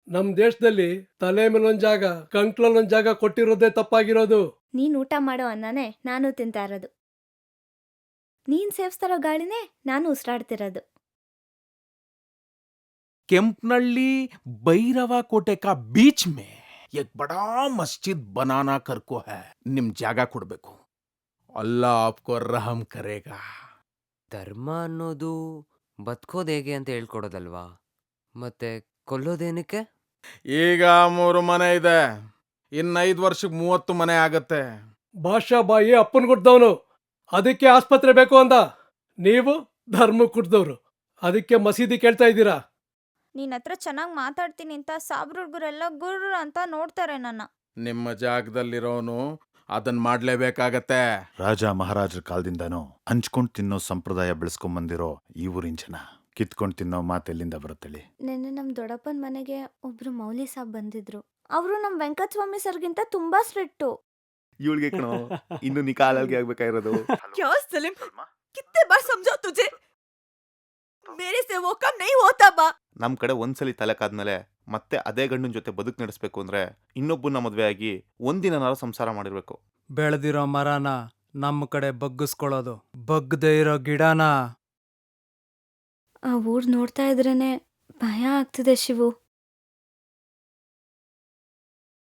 ನಮ್ ದೇಶದಲ್ಲಿ ತಲೆ ಮೇಲೊಂದ್ ಜಾಗ ಕಂಕ್ಳಲ್ಲೊಂದ್ ಜಾಗ ಕೊಟ್ಟಿರೋದೇ ತಪ್ಪಾಗಿರೋದು. ನೀನ್ ಊಟ ಮಾಡೋ ಅನ್ನನೇ ನಾನು ತಿಂತಾ ಇರೋದು. ನೀನ್ ಸೇವಿಸ್ತಾರೋ ಗಾಳಿನೇ ನಾನು ಉಸಿರಾಡ್ತಿರೋದು. केम्पनल्ली भैरवा कोटे का बीच में एक बड़ा मस्जिद बनाना करको है. निम जागा ಕೊಡ್ಬೇಕು. ಅಲ್ಲಾ आपको रहम करेगा. ಧರ್ಮ ಅನ್ನೋದು ಬದುಕೋದು ಹೇಗೆ ಅಂತ ಹೇಳ್ಕೊಡೋದಲ್ವಾ? ಮತ್ತೆ ಕೊಲ್ಲೋದೇನಕ್ಕೆ? ಈಗ 3 ಮನೆ ಇದೆ. ಇನ್ನು 5 ವರ್ಷಕ್ಕೆ 30 ಮನೆ ಆಗತ್ತೆ. ಭಾಷಾ ಬಾಯಿ ಅಪ್ಪನ್ ಕೊಡ್ದವನು, ಅದಕ್ಕೆ ಆಸ್ಪತ್ರೆ ಬೇಕು ಅಂದ. ನೀವು ಧರ್ಮ ಕುಡ್ದವ್ರು, ಅದಕ್ಕೆ ಮಸೀದಿ ಕೇಳ್ತಾ ಇದ್ದೀರಾ. ನಿನ್ನ ಹತ್ರ ಚೆನ್ನಾಗಿ ಮಾತಾಡ್ತೀನಿ ಅಂತ ಸಾಬ್ರುಡ್ಗುರೆಲ್ಲ ಗುರ್ರ ಅಂತ ನೋಡ್ತಾರೆ ನನ್ನ. ನಿಮ್ಮ ಜಾಗದಲ್ಲಿರೋನು ಅದನ್ನ ಮಾಡ್ಲೇಬೇಕಾಗತ್ತೆ. ರಾಜ ಮಹಾರಾಜರ ಕಾಲದಿಂದನೂ ಹಂಚ್ಕೊಂಡ್ ತಿನ್ನೋ ಸಂಪ್ರದಾಯ ಬೆಳೆಸ್ಕೊಂಬಂದಿರೋ ಈ ಊರಿನ ಜನ ಕಿತ್ಕೊಂಡ್ ತಿನ್ನೋ ಮಾತೆಲ್ಲಿಂದ ಬರುತ್ತೇಳಿ? ನೆನ್ನೆ ನಮ್ ದೊಡ್ಡಪ್ಪನ ಮನೆಗೆ ಒಬ್ರು ಮೌಲಿ ಸಾಬ್ ಬಂದಿದ್ರು. ಅವರು ನಮ್ ವೆಂಕಟಸ್ವಾಮಿ ಸರ್ಗಿಂತ ತುಂಬಾ ಸ್ಟ್ರಿಕ್ಟು. ಇವಳಿಗೆ ಕಣೋ ಇನ್ನು ನೀ ಕಾಲಲ್ಗೆ ಆಗ್ಬೇಕಾಗಿರೋದು. क्या सलीम, कितने बार समझाओ तुझे? मेरे से वो काम नहीं होता बा. ನಮ್ ಕಡೆ ಒಂದ್ಸಲಿ ತಲೆ ಕಾದ್ಮೇಲೆ ಮತ್ತೆ ಅದೇ ಗಂಡನ ಜೊತೆ ಬದುಕು ನಡೆಸ್ಬೇಕು ಅಂದ್ರೆ ಇನ್ನೊಬ್ಬನ ಮದ್ವೆ ಆಗಿ ಒಂದಿನಾರು ಸಂಸಾರ ಮಾಡಿರ್ಬೇಕು. ಬೆಳೆದಿರೋ ಮರನ ನಮ್ಮ ಕಡೆ ಬಗ್ಗಿಸ್ಕೊಳ್ಳೋದು, ಬಗ್ಗದೇ ಇರೋ ಗಿಡನ. ಆ ಊರ್ ನೋಡ್ತಾ ಇದ್ರೇನೆ ಭಯ ಆಗ್ತಿದೆ ಶಿವು.